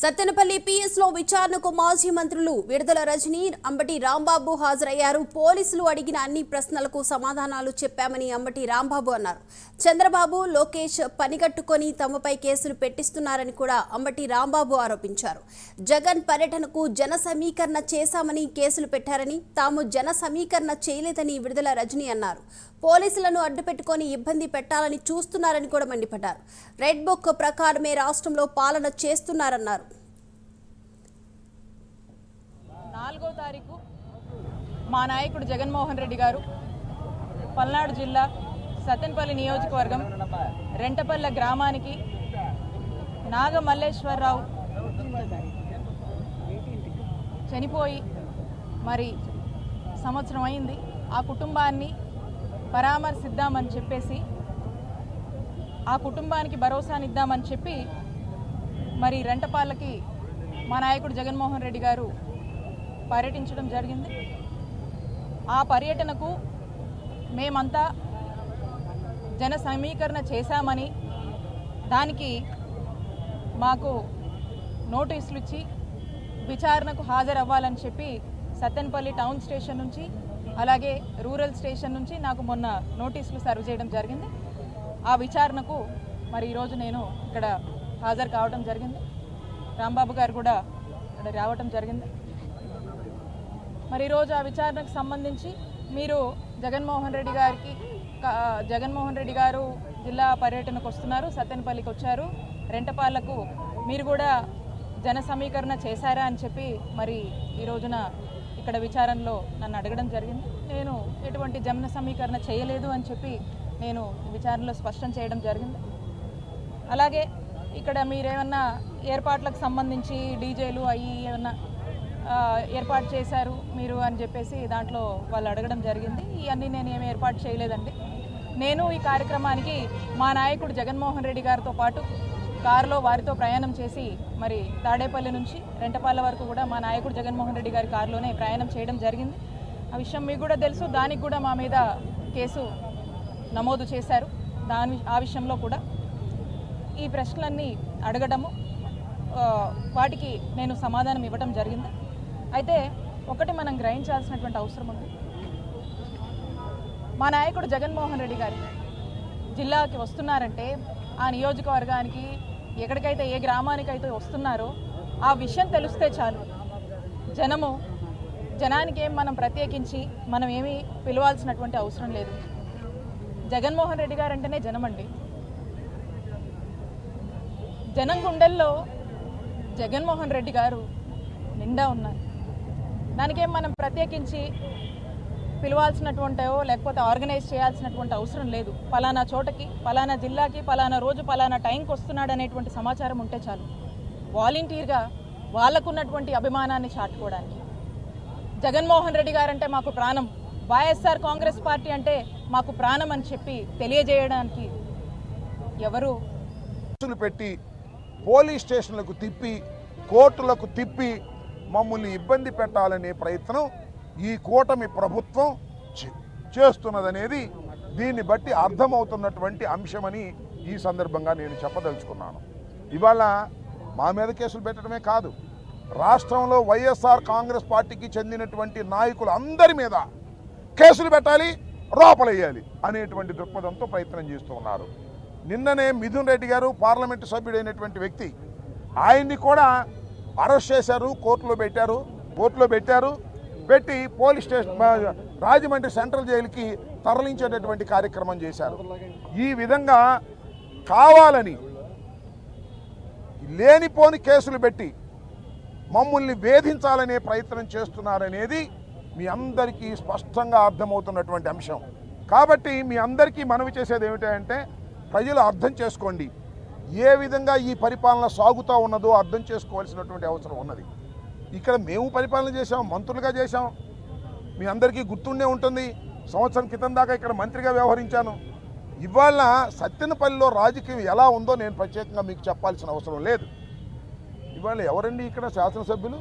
Sattenapalli PS లో విచారణకు మాజీ మంత్రులు విడుదల రజనీ, అంబటి రాంబాబు హాజరయ్యారు. పోలీసులు అడిగిన అన్ని ప్రశ్నలకు సమాధానాలు చెప్పామని అంబటి రాంబాబు అన్నారు. చంద్రబాబు, లోకేష్ పనిగట్టుకొని తమపై కేసులు పెట్టిస్తున్నారని కూడా అంబటి రాంబాబు ఆరోపించారు. జగన్ పర్యటనకు జన సమీకరణ చేశామని కేసులు పెట్టారని, తాము జన సమీకరణ చేయలేదని విడుదల రజనీ అన్నారు. పోలీసులను అడ్డుపెట్టుకొని ఇబ్బంది పెట్టాలని చూస్తున్నారని కూడా మండిపడ్డారు. రెడ్ బుక్ ప్రకారమే రాష్ట్రంలో పాలన చేస్తున్నారన్నారు. 4వ తారీఖు మా నాయకుడు జగన్మోహన్ రెడ్డి గారు పల్నాడు జిల్లా సత్తెనపల్లి నియోజకవర్గం రెంటపల్లె గ్రామానికి నాగమల్లేశ్వరరావు చనిపోయి మరి సంవత్సరం అయింది. ఆ కుటుంబాన్ని పరామర్శిద్దామని చెప్పేసి, ఆ కుటుంబానికి భరోసానిద్దామని చెప్పి మరి రెంటపాళ్ళకి మా నాయకుడు జగన్మోహన్ రెడ్డి గారు పర్యటించడం జరిగింది. ఆ పర్యటనకు మేమంతా జన సమీకరణ చేశామని, దానికి మాకు నోటీసులు ఇచ్చి విచారణకు హాజరవ్వాలని చెప్పి సత్తెనపల్లి టౌన్ స్టేషన్ నుంచి అలాగే రూరల్ స్టేషన్ నుంచి నాకు మొన్న నోటీసులు సర్వ్ చేయడం జరిగింది. ఆ విచారణకు మరి ఈరోజు నేను ఇక్కడ హాజరు కావడం జరిగింది. రాంబాబు గారు కూడా ఇక్కడ రావటం జరిగింది. మరి ఈరోజు ఆ విచారణకు సంబంధించి మీరు జగన్మోహన్ రెడ్డి గారు జిల్లా పర్యటనకు వస్తున్నారు, సత్తెనపల్లికి వచ్చారు, రెంటపాళ్లకు మీరు కూడా జన సమీకరణ చేశారా అని చెప్పి మరి ఈ రోజున ఇక్కడ విచారణలో నన్ను అడగడం జరిగింది. నేను ఎటువంటి జన సమీకరణ చేయలేదు అని చెప్పి నేను విచారణలో స్పష్టం చేయడం జరిగింది. అలాగే ఇక్కడ మీరేమన్నా ఏర్పాట్లకు సంబంధించి డీజేలు అవి ఏమన్నా ఏర్పాటు చేశారు మీరు అని చెప్పేసి దాంట్లో వాళ్ళు అడగడం జరిగింది. ఇవన్నీ నేను ఏమి ఏర్పాటు చేయలేదండి. నేను ఈ కార్యక్రమానికి మా నాయకుడు జగన్మోహన్ రెడ్డి గారితో పాటు కారులో వారితో ప్రయాణం చేసి మరి తాడేపల్లి నుంచి రెంటపాళ్ళ వరకు కూడా మా నాయకుడు జగన్మోహన్ రెడ్డి గారి కారులోనే ప్రయాణం చేయడం జరిగింది. ఆ విషయం మీకు కూడా తెలుసు. దానికి కూడా మా మీద కేసు నమోదు చేశారు. ఆ విషయంలో కూడా ఈ ప్రశ్నలన్నీ అడగడము, వాటికి నేను సమాధానం ఇవ్వడం జరిగింది. అయితే ఒకటి మనం గ్రహించాల్సినటువంటి అవసరం ఉంది. మా నాయకుడు జగన్మోహన్ రెడ్డి గారు జిల్లాకి వస్తున్నారంటే, ఆ నియోజకవర్గానికి ఎక్కడికైతే ఏ గ్రామానికైతే వస్తున్నారో ఆ విషయం తెలిస్తే చాలు. జనానికి ఏం మనం ప్రత్యేకించి మనం ఏమీ పిలవాల్సినటువంటి అవసరం లేదు. జగన్మోహన్ రెడ్డి గారు అంటేనే జనం అండి. జనం గుండెల్లో జగన్మోహన్ రెడ్డి గారు నిండా ఉన్నారు. దానికేం మనం ప్రత్యేకించి పిలవాల్సినటువంటివో లేకపోతే ఆర్గనైజ్ చేయాల్సినటువంటి అవసరం లేదు. పలానా చోటకి, పలానా జిల్లాకి, పలానా రోజు, పలానా టైంకి వస్తున్నాడు అనేటువంటి సమాచారం ఉంటే చాలు. వాలంటీర్గా వాళ్ళకున్నటువంటి అభిమానాన్ని చాటుకోవడానికి జగన్మోహన్ రెడ్డి గారంటే మాకు ప్రాణం, వైఎస్ఆర్ కాంగ్రెస్ పార్టీ అంటే మాకు ప్రాణం అని చెప్పి తెలియజేయడానికి ఎవరు పెట్టి పోలీస్ స్టేషన్లకు తిప్పి కోర్టులకు తిప్పి మమ్మల్ని ఇబ్బంది పెట్టాలనే ప్రయత్నం ఈ కూటమి ప్రభుత్వం చేస్తున్నదనేది దీన్ని బట్టి అర్థమవుతున్నటువంటి అంశమని ఈ సందర్భంగా నేను చెప్పదలుచుకున్నాను. ఇవాళ మా మీద కేసులు పెట్టడమే కాదు, రాష్ట్రంలో వైఎస్ఆర్ కాంగ్రెస్ పార్టీకి చెందినటువంటి నాయకులు అందరి మీద కేసులు పెట్టాలి, లోపలేయాలి అనేటువంటి దృక్పథంతో ప్రయత్నం చేస్తూ ఉన్నారు. నిన్ననే మిథున్ రెడ్డి గారు పార్లమెంటు సభ్యుడైనటువంటి వ్యక్తి, ఆయన్ని కూడా అరెస్ట్ చేశారు, కోర్టులో పెట్టారు. పెట్టి పోలీస్ స్టేషన్ రాజమండ్రి సెంట్రల్ జైలుకి తరలించేటటువంటి కార్యక్రమం చేశారు. ఈ విధంగా కావాలని లేనిపోని కేసులు పెట్టి మమ్మల్ని వేధించాలనే ప్రయత్నం చేస్తున్నారనేది మీ అందరికీ స్పష్టంగా అర్థమవుతున్నటువంటి అంశం. కాబట్టి మీ అందరికీ మనవి చేసేది ఏమిటంటే, ప్రజలు అర్థం చేసుకోండి, ఏ విధంగా ఈ పరిపాలన సాగుతూ ఉన్నదో అర్థం చేసుకోవాల్సినటువంటి అవసరం ఉన్నది. ఇక్కడ మేము పరిపాలన చేశాం, మంత్రులుగా చేశాం, మీ అందరికీ గుర్తుండే ఉంటుంది. సంవత్సరం క్రితం దాకా ఇక్కడ మంత్రిగా వ్యవహరించాను. ఇవాళ సత్తెనపల్లిలో రాజకీయం ఎలా ఉందో నేను ప్రత్యేకంగా మీకు చెప్పాల్సిన అవసరం లేదు. ఇవాళ ఎవరండి ఇక్కడ శాసనసభ్యులు?